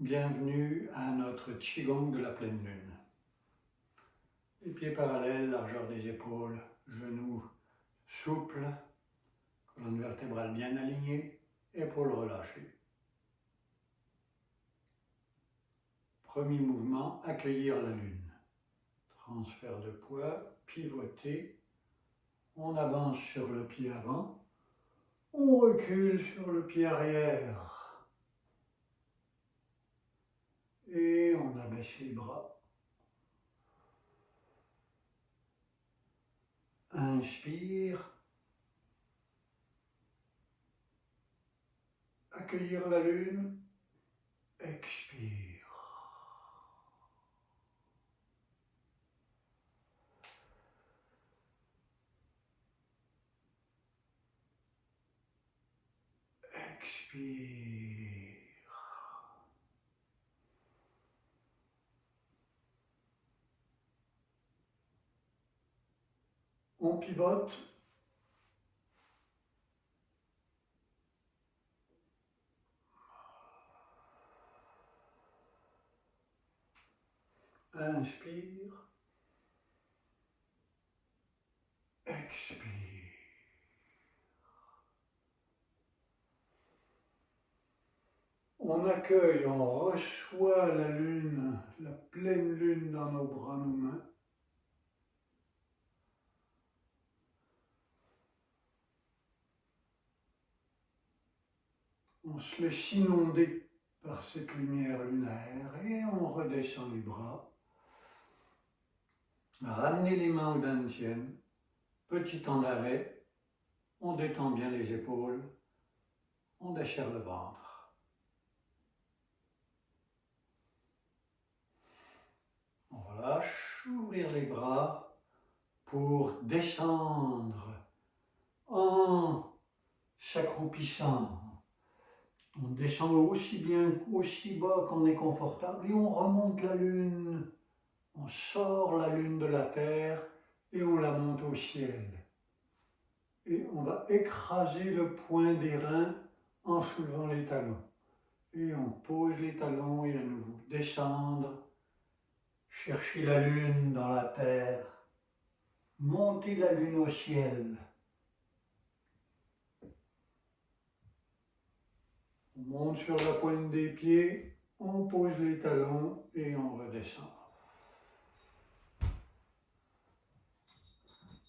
Bienvenue à notre Qigong de la pleine lune. Les pieds parallèles, largeur des épaules, genoux souples, colonne vertébrale bien alignée, épaules relâchées. Premier mouvement, accueillir la lune. Transfert de poids, pivoter. On avance sur le pied avant, on recule sur le pied arrière. Et on abaisse les bras. Inspire. Accueillir la lune. Expire. Expire. On pivote. Inspire. Expire. On accueille, on reçoit la lune, la pleine lune dans nos bras, nos mains. On se laisse inonder par cette lumière lunaire et on redescend les bras. Ramenez les mains au dantian, petit temps d'arrêt, on détend bien les épaules, on desserre le ventre. On relâche, ouvrir les bras pour descendre en s'accroupissant. On descend aussi bien, aussi bas qu'on est confortable et on remonte la lune. On sort la lune de la terre et on la monte au ciel. Et on va écraser le point des reins en soulevant les talons. Et on pose les talons et à nouveau descendre, chercher la lune dans la terre, monter la lune au ciel. On monte sur la pointe des pieds, on pose les talons et on redescend.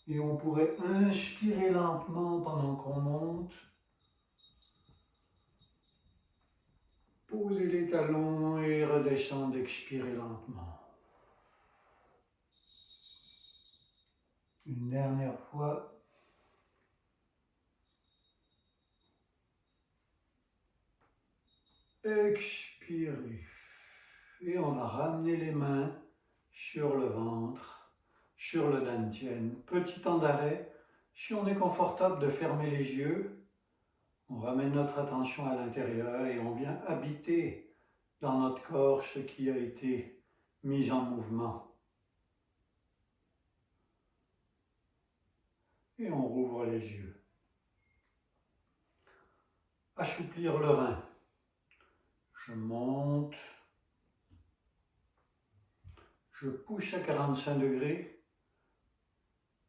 Et on pourrait inspirer lentement pendant qu'on monte. Poser les talons et redescendre, expirer lentement. Une dernière fois. Expirez. Et on va ramener les mains sur le ventre, sur le dantian. Petit temps d'arrêt. Si on est confortable de fermer les yeux, on ramène notre attention à l'intérieur et on vient habiter dans notre corps ce qui a été mis en mouvement. Et on rouvre les yeux. Assouplir le rein. Je monte. Je pousse à 45 degrés.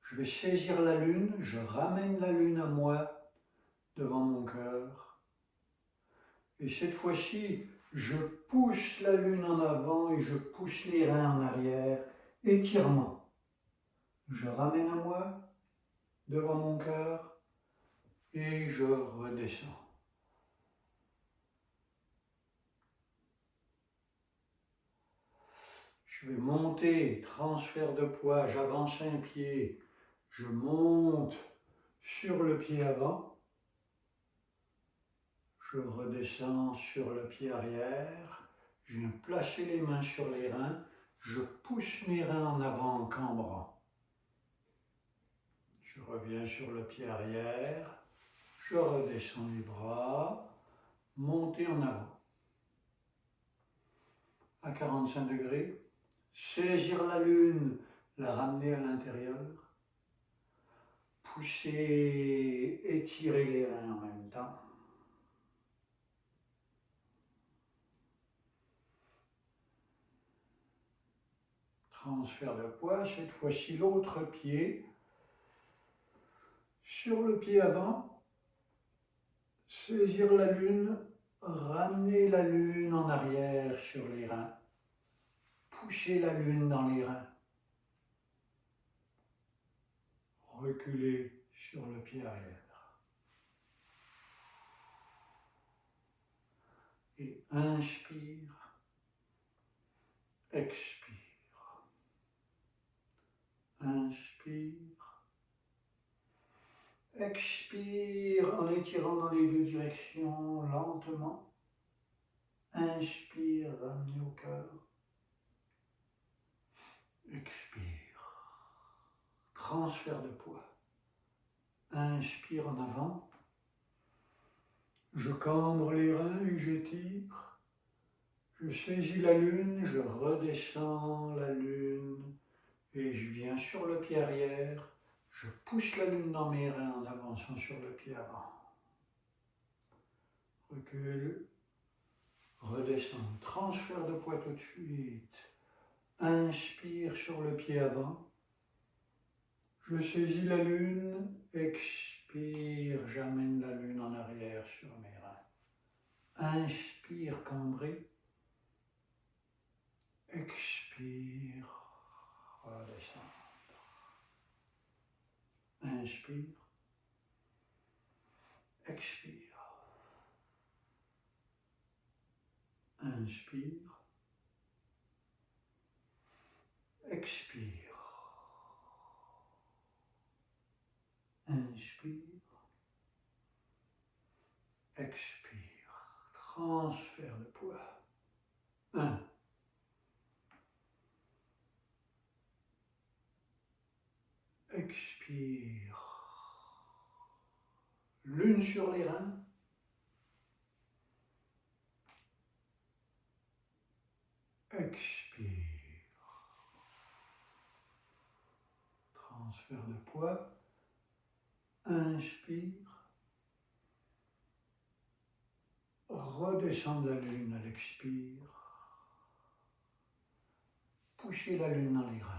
Je vais saisir la lune. Je ramène la lune à moi devant mon cœur. Et cette fois-ci, je pousse la lune en avant et je pousse les reins en arrière. Étirement. Je ramène à moi devant mon cœur et je redescends. Je vais monter, transfert de poids, j'avance un pied, je monte sur le pied avant, je redescends sur le pied arrière, je viens placer les mains sur les reins, je pousse mes reins en avant en cambrant. Je reviens sur le pied arrière, je redescends les bras, monter en avant. À 45 degrés. Saisir la lune, la ramener à l'intérieur, pousser, étirer les reins en même temps. Transfert de poids, cette fois-ci l'autre pied. Sur le pied avant, saisir la lune, ramener la lune en arrière sur les reins. Pousser la lune dans les reins. Reculer sur le pied arrière. Et inspire, expire. Inspire, expire en étirant dans les deux directions lentement. Inspire, ramenez au cœur. Expire, transfert de poids. Inspire en avant. Je cambre les reins et j'étire. Je saisis la lune, je redescends la lune et je viens sur le pied arrière. Je pousse la lune dans mes reins en avançant sur le pied avant. Recule, redescends, transfert de poids tout de suite. Inspire sur le pied avant. Je saisis la lune, expire, j'amène la lune en arrière sur mes reins. Inspire, cambré. Expire, redescendre. Inspire, expire. Inspire, expire. Inspire, expire. Transfert de poids. 1. Expire. Lune sur les reins. Expire. Transfert de poids. Inspire. Redescendre la lune à l'expire. Poussez la lune dans les reins.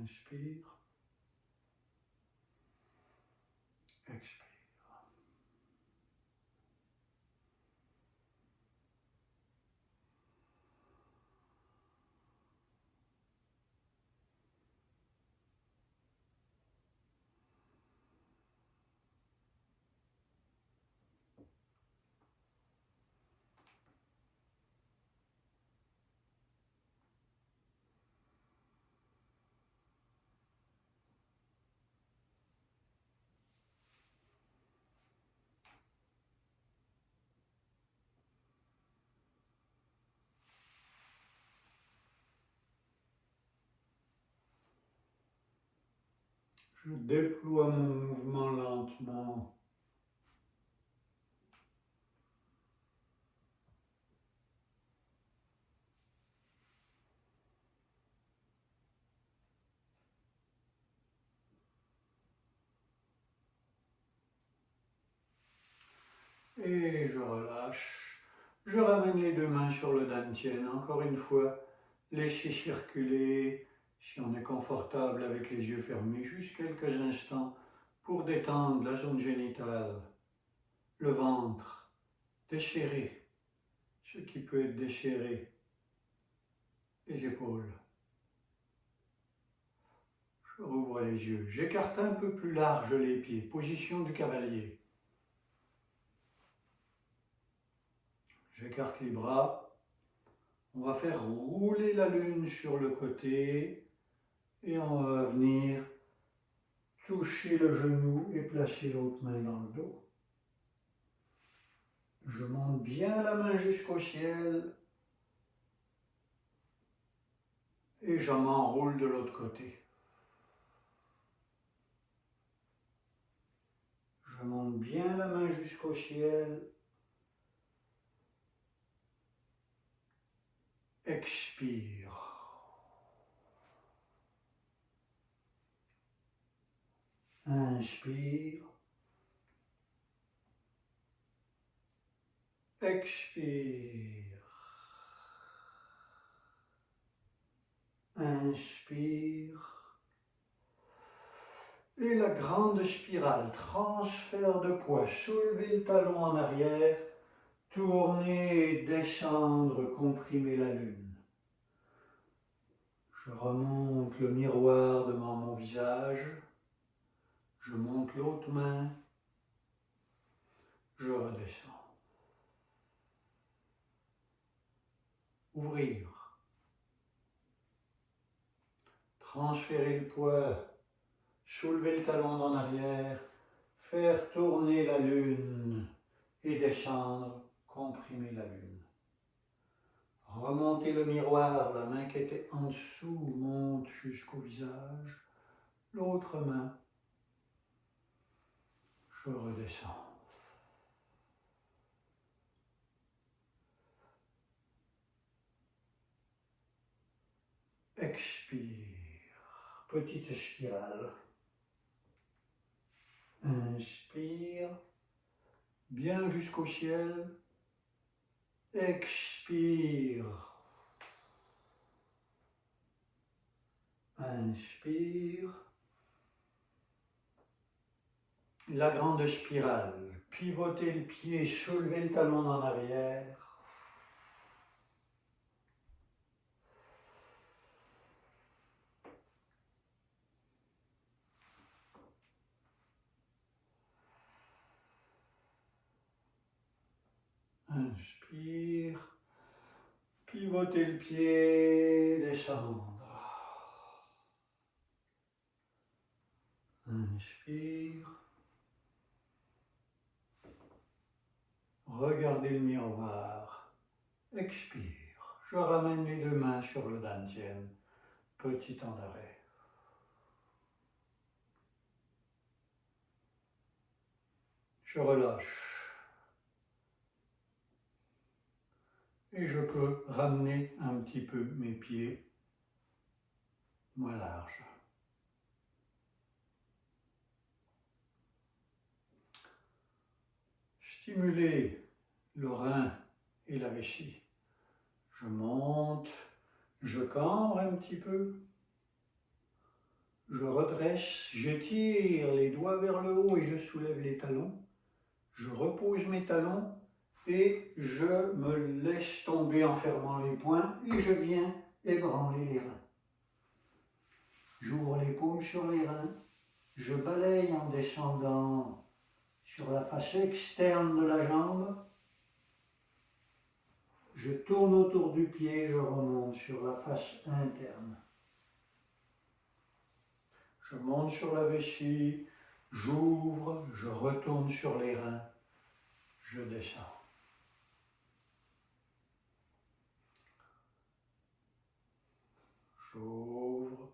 Inspire. Expire. Je déploie mon mouvement lentement. Et je relâche. Je ramène les deux mains sur le dantian. Encore une fois, laissez circuler, si on est confortable avec les yeux fermés, juste quelques instants pour détendre la zone génitale, le ventre, desserrer ce qui peut être desserré, les épaules. Je rouvre les yeux. J'écarte un peu plus large les pieds, position du cavalier. J'écarte les bras. On va faire rouler la lune sur le côté et on va venir toucher le genou et placer l'autre main dans le dos. Je monte bien la main jusqu'au ciel et je m'enroule de l'autre côté. Je monte bien la main jusqu'au ciel. Expire. Inspire. Expire. Inspire. Et la grande spirale, transfert de poids, soulever le talon en arrière, tourner, descendre, comprimer la lune. Je remonte le miroir devant mon visage, je monte l'autre main, je redescends. Ouvrir. Transférer le poids, soulever le talon en arrière, faire tourner la lune et descendre, comprimer la lune. Remonter le miroir, la main qui était en dessous monte jusqu'au visage, l'autre main, je redescends. Expire, petite spirale. Inspire, bien jusqu'au ciel. Expire. Inspire. La grande spirale. Pivotez le pied, soulevez le talon en arrière. Inspire. Pivotez le pied, descendre. Inspire. Regardez le miroir. Expire. Je ramène les deux mains sur le dantian. Petit temps d'arrêt. Je relâche. Et je peux ramener un petit peu mes pieds moins larges. Stimuler le rein et la vessie. Je monte, je cambre un petit peu, je redresse, j'étire les doigts vers le haut et je soulève les talons. Je repose mes talons et je me laisse tomber en fermant les poings et je viens ébranler les reins. J'ouvre les paumes sur les reins, je balaye en descendant sur la face externe de la jambe. Je tourne autour du pied, je remonte sur la face interne. Je monte sur la vessie, j'ouvre, je retourne sur les reins, je descends. J'ouvre,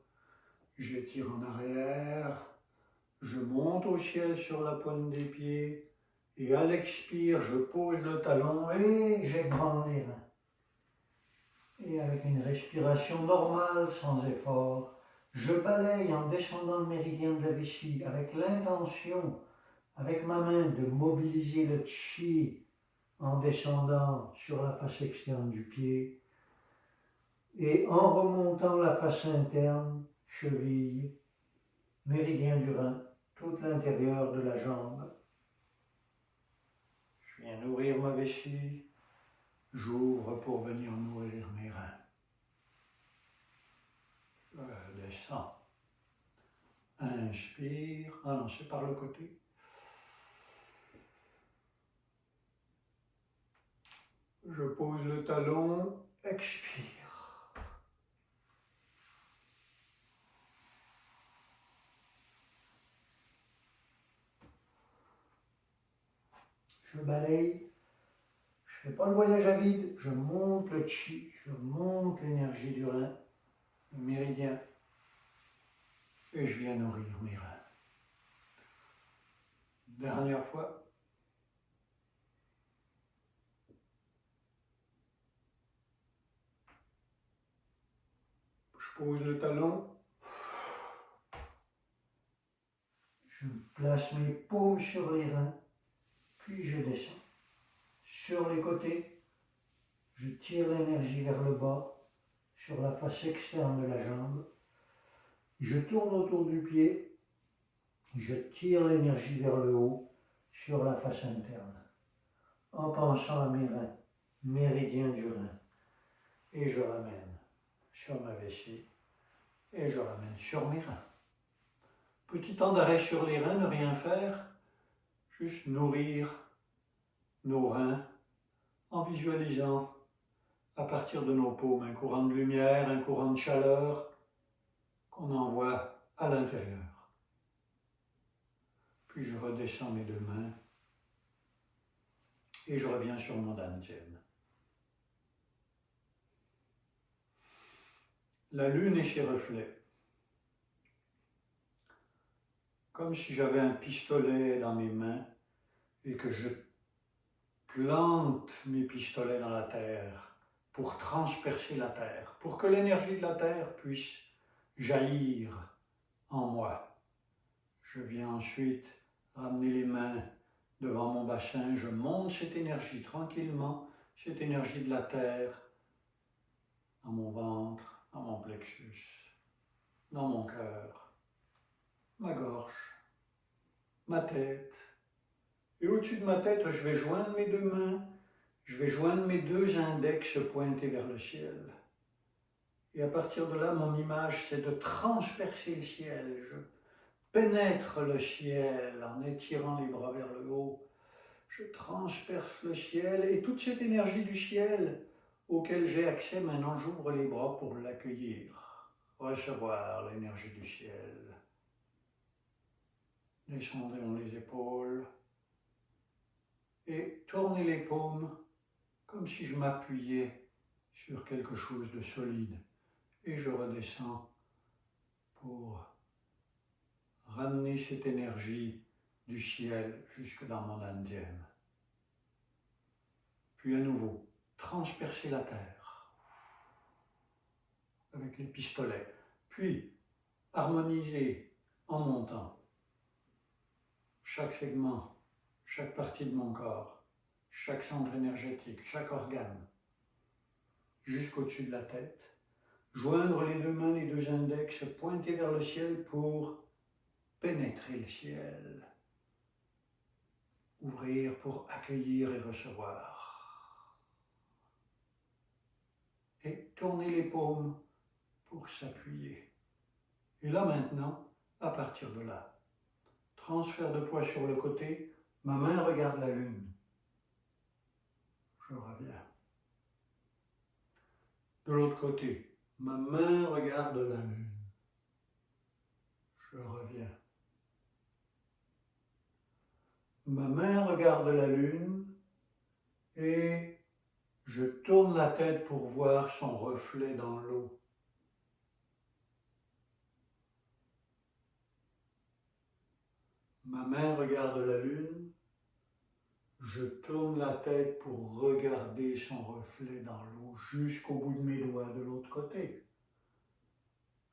j'étire en arrière, je monte au ciel sur la pointe des pieds et à l'expire, je pose le talon et j'ébranle les reins. Et avec une respiration normale, sans effort, je balaye en descendant le méridien de la vessie avec l'intention, avec ma main, de mobiliser le chi en descendant sur la face externe du pied et en remontant la face interne, cheville, méridien du rein, tout l'intérieur de la jambe. Je viens nourrir ma vessie, j'ouvre pour venir nourrir mes reins. Je descends. Inspire. Ah non, c'est par le côté. Je pose le talon. Expire. Je balaye. Je ne fais pas le voyage à vide. Je monte le chi. Je monte l'énergie du rein, le méridien. Et je viens nourrir mes reins. Dernière fois. Je pose le talon. Je Je place mes paumes sur les reins, puis je descends. Sur les côtés, je tire l'énergie vers le bas, sur la face externe de la jambe. Je tourne autour du pied, je tire l'énergie vers le haut, sur la face interne, en pensant à mes reins, méridien du rein. Et je ramène sur ma vessie, et je ramène sur mes reins. Petit temps d'arrêt sur les reins, ne rien faire, juste nourrir nos reins en visualisant à partir de nos paumes un courant de lumière, un courant de chaleur qu'on envoie à l'intérieur. Puis je redescends mes deux mains et je reviens sur mon dantian. La lune et ses reflets. Comme si j'avais un pistolet dans mes mains et que je plante mes pistolets dans la terre pour transpercer la terre, pour que l'énergie de la terre puisse jaillir en moi. Je viens ensuite ramener les mains devant mon bassin, je monte cette énergie tranquillement, cette énergie de la terre, dans mon ventre, dans mon plexus, dans mon cœur, ma gorge, ma tête. Et au-dessus de ma tête, je vais joindre mes deux mains, je vais joindre mes deux index pointés vers le ciel. Et à partir de là, mon image, c'est de transpercer le ciel. Je pénètre le ciel en étirant les bras vers le haut. Je transperce le ciel et toute cette énergie du ciel auquel j'ai accès, maintenant j'ouvre les bras pour l'accueillir, recevoir l'énergie du ciel. Descendons les épaules et tournez les paumes comme si je m'appuyais sur quelque chose de solide. Et je redescends pour ramener cette énergie du ciel jusque dans mon dantian. Puis à nouveau, transpercer la terre avec les pistolets. Puis harmoniser en montant chaque segment, chaque partie de mon corps, chaque centre énergétique, chaque organe, jusqu'au-dessus de la tête. Joindre les deux mains, les deux index, pointer vers le ciel pour pénétrer le ciel. Ouvrir pour accueillir et recevoir. Et tourner les paumes pour s'appuyer. Et là maintenant, à partir de là, transfert de poids sur le côté, ma main regarde la lune. Je reviens. De l'autre côté, ma main regarde la lune. Je reviens. Ma main regarde la lune et je tourne la tête pour voir son reflet dans l'eau. Ma main regarde la lune, je tourne la tête pour regarder son reflet dans l'eau jusqu'au bout de mes doigts de l'autre côté.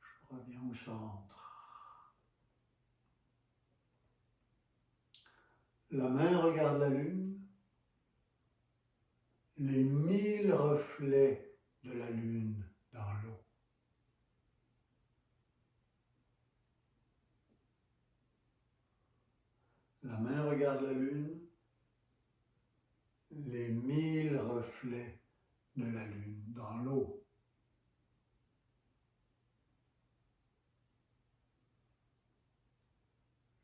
Je reviens au centre. La main regarde la lune, les 1000 reflets de la lune dans l'eau. La main regarde la lune, les 1000 reflets de la lune dans l'eau.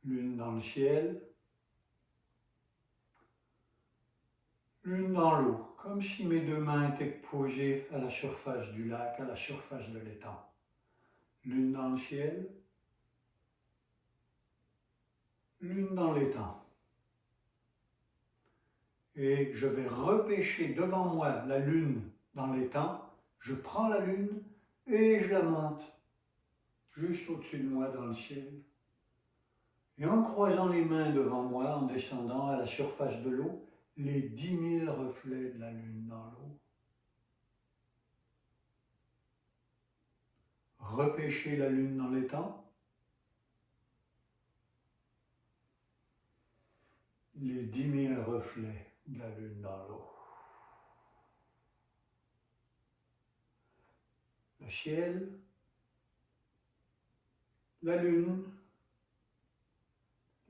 Lune dans le ciel, lune dans l'eau, comme si mes deux mains étaient posées à la surface du lac, à la surface de l'étang. Lune dans le ciel, lune dans l'étang. Et je vais repêcher devant moi la lune dans l'étang. Je prends la lune et je la monte juste au-dessus de moi dans le ciel. Et en croisant les mains devant moi, en descendant à la surface de l'eau, les 10 000 reflets de la lune dans l'eau. Repêcher la lune dans l'étang. les 10 000 reflets de la lune dans l'eau. Le ciel, la lune,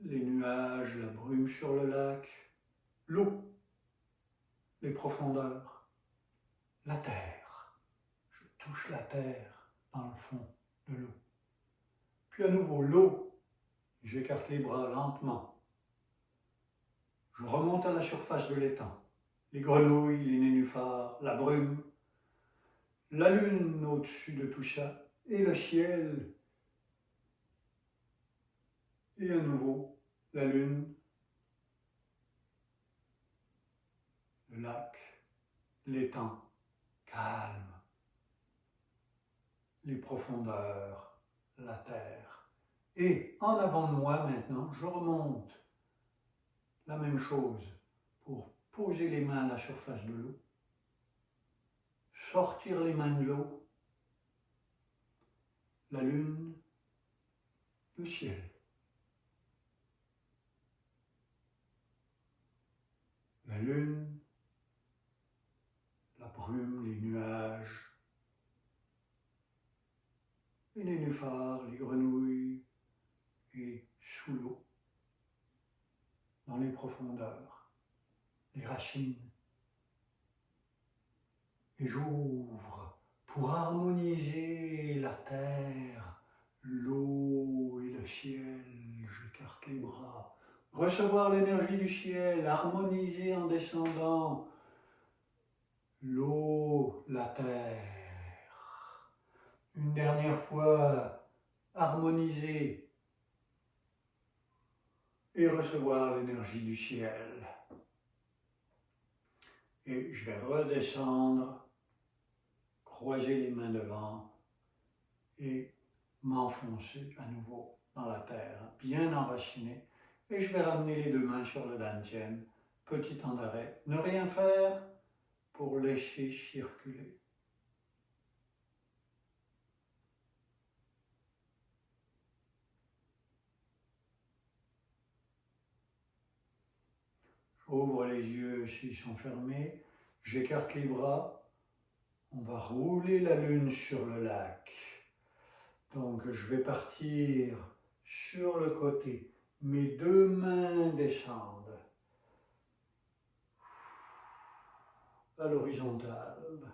les nuages, la brume sur le lac, l'eau, les profondeurs, la terre. Je touche la terre dans le fond de l'eau. Puis à nouveau l'eau, j'écarte les bras lentement. Je remonte à la surface de l'étang. Les grenouilles, les nénuphars, la brume, la lune au-dessus de tout ça, et le ciel. Et à nouveau, la lune, le lac, l'étang, calme, les profondeurs, la terre. Et en avant de moi maintenant, je remonte. La même chose pour poser les mains à la surface de l'eau, sortir les mains de l'eau, la lune, le ciel. La lune, la brume, les nuages, les nénuphars, les grenouilles, et sous l'eau, dans les profondeurs, les racines. Et j'ouvre pour harmoniser la terre, l'eau et le ciel. J'écarte les bras. Recevoir l'énergie du ciel, harmoniser en descendant l'eau, la terre. Une dernière fois, harmoniser et recevoir l'énergie du ciel. Et je vais redescendre, croiser les mains devant et m'enfoncer à nouveau dans la terre, bien enraciné. Et je vais ramener les deux mains sur le dantian, petit temps d'arrêt. Ne rien faire pour laisser circuler. J'ouvre les yeux s'ils sont fermés. J'écarte les bras. On va rouler la lune sur le lac. Donc je vais partir sur le côté. Mes deux mains descendent à l'horizontale.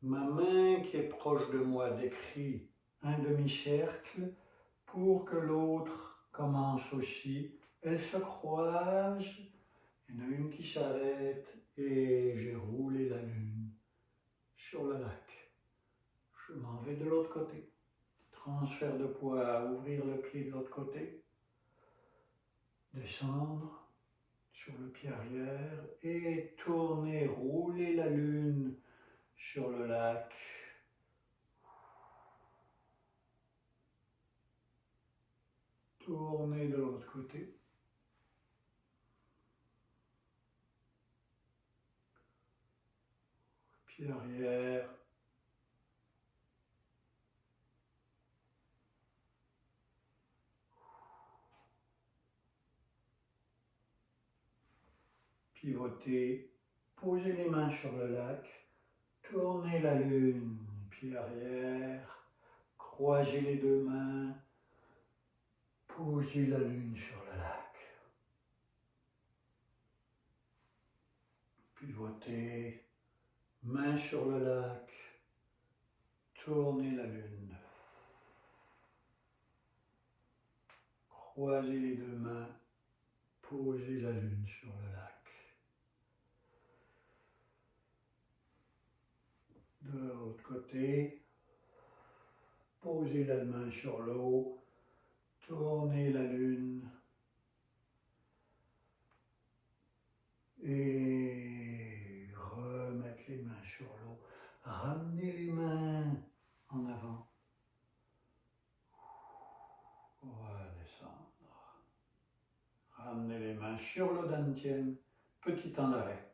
Ma main qui est proche de moi décrit un demi-cercle pour que l'autre commence aussi. Elles se croisent, il y en a une qui s'arrête et j'ai roulé la lune sur le lac. Je m'en vais de l'autre côté. Transfert de poids, ouvrir le pied de l'autre côté, descendre sur le pied arrière et tourner, rouler la lune sur le lac. Tourner de l'autre côté. Pied arrière. Pivoter, poser les mains sur le lac, tourner la lune, pied arrière, croiser les deux mains, poser la lune sur le lac. Pivoter, main sur le lac, tourner la lune. Croiser les deux mains, poser la lune sur le lac. De l'autre côté, poser la main sur l'eau, tourner la lune et remettre les mains sur l'eau. Ramener les mains en avant. Redescendre. Ramener les mains sur le dantian. Petit temps d'arrêt.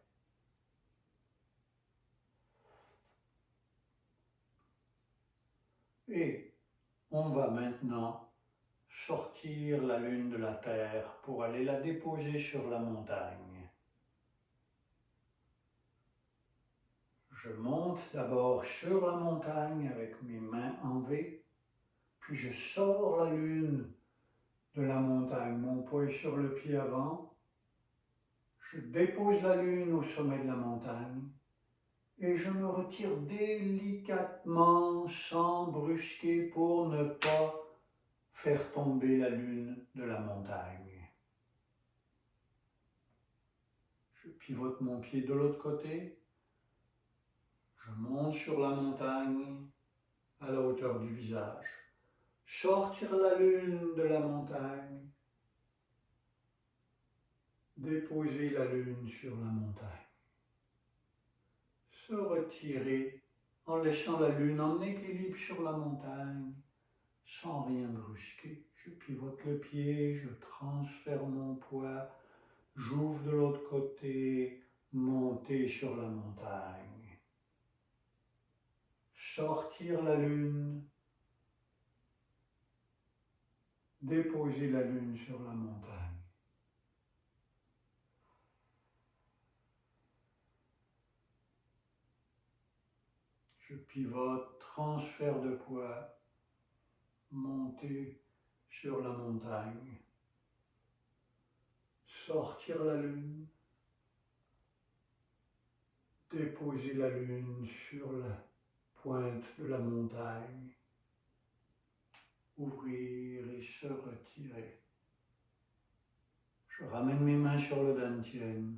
Et on va maintenant sortir la lune de la terre pour aller la déposer sur la montagne. Je monte d'abord sur la montagne avec mes mains en V, puis je sors la lune de la montagne. Mon poids est sur le pied avant. Je dépose la lune au sommet de la montagne et je me retire délicatement, sans brusquer, pour ne pas faire tomber la lune de la montagne. Je pivote mon pied de l'autre côté. Je monte sur la montagne à la hauteur du visage. Sortir la lune de la montagne. Déposer la lune sur la montagne. Se retirer en laissant la lune en équilibre sur la montagne, sans rien brusquer. Je pivote le pied, je transfère mon poids, j'ouvre de l'autre côté, monter sur la montagne. Sortir la lune, déposer la lune sur la montagne. Je pivote, transfert de poids, monter sur la montagne. Sortir la lune, déposer la lune sur la pointe de la montagne, ouvrir et se retirer. Je ramène mes mains sur le dantian.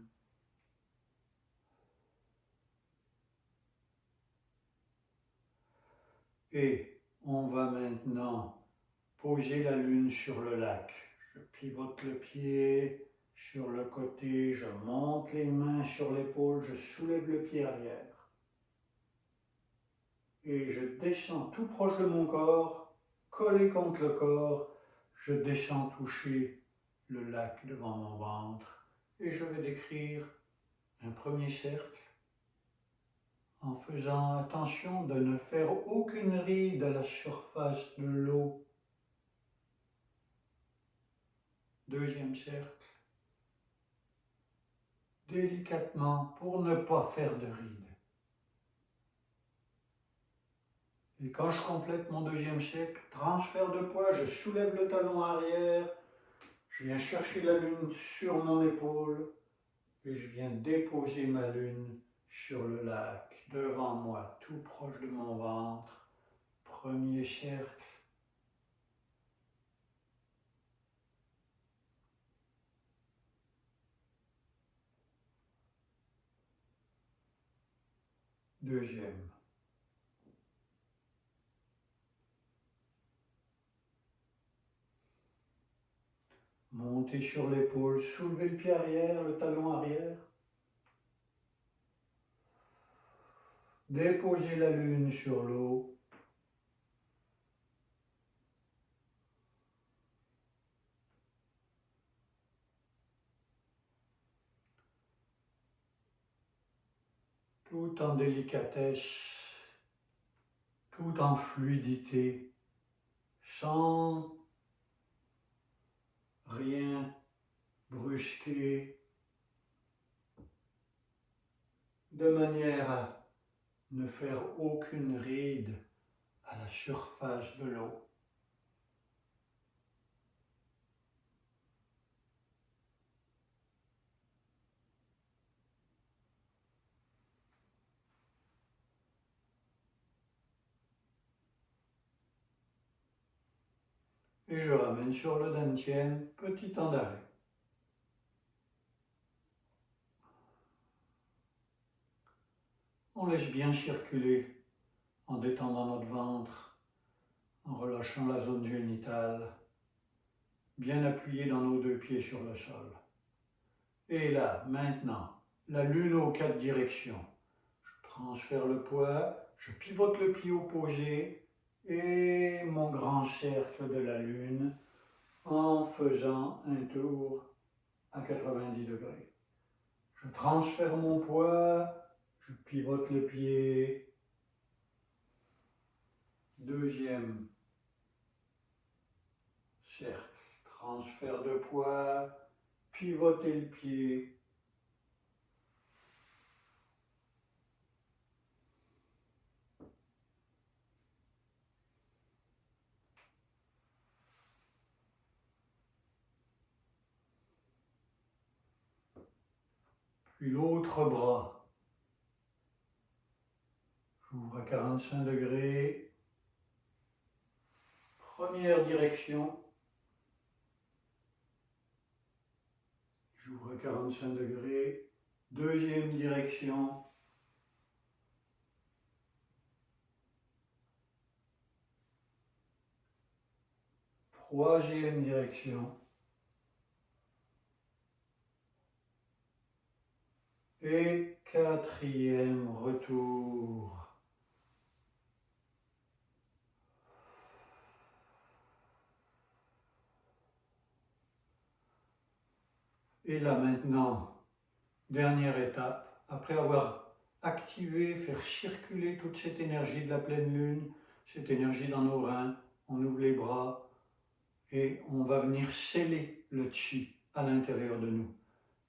Et on va maintenant poser la lune sur le lac. Je pivote le pied sur le côté, je monte les mains sur l'épaule, je soulève le pied arrière. Et je descends tout proche de mon corps, collé contre le corps, je descends toucher le lac devant mon ventre. Et je vais décrire un premier cercle en faisant attention de ne faire aucune ride à la surface de l'eau. Deuxième cercle, délicatement pour ne pas faire de ride. Et quand je complète mon deuxième cercle, transfert de poids, je soulève le talon arrière, je viens chercher la lune sur mon épaule et je viens déposer ma lune sur le lac, devant moi, tout proche de mon ventre. Premier cercle. Deuxième. Montez sur l'épaule, soulevez le pied arrière, le talon arrière. Déposez la lune sur l'eau. Tout en délicatesse, tout en fluidité, sans rien brusquer, de manière à ne faire aucune ride à la surface de l'eau. Et je ramène sur le dantian, petit temps d'arrêt. On laisse bien circuler en détendant notre ventre, en relâchant la zone génitale, bien appuyé dans nos deux pieds sur le sol. Et là, maintenant, la lune aux 4 directions. Je transfère le poids, je pivote le pied opposé et mon grand cercle de la lune en faisant un tour à 90 degrés. Je transfère mon poids, je pivote le pied. Deuxième cercle. transfert de poids, pivotez le pied. Puis l'autre bras. J'ouvre à 45 degrés. Première direction. J'ouvre à 45 degrés. Deuxième direction. Troisième direction. Et quatrième retour. Et là maintenant, dernière étape, après avoir activé, faire circuler toute cette énergie de la pleine lune, cette énergie dans nos reins, on ouvre les bras et on va venir sceller le chi à l'intérieur de nous.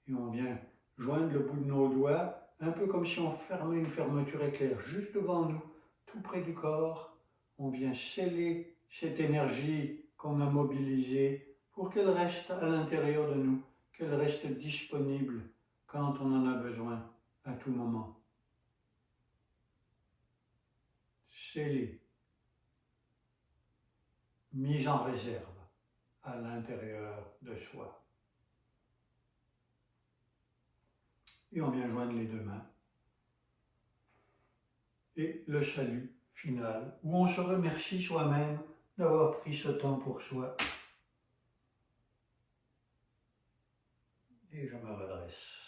Et on vient joindre le bout de nos doigts, un peu comme si on fermait une fermeture éclair, juste devant nous, tout près du corps. On vient sceller cette énergie qu'on a mobilisée pour qu'elle reste à l'intérieur de nous, qu'elle reste disponible quand on en a besoin à tout moment. Scellée, mise en réserve à l'intérieur de soi. Et on vient joindre les deux mains. Et le salut final, où on se remercie soi-même d'avoir pris ce temps pour soi. Et je me redresse.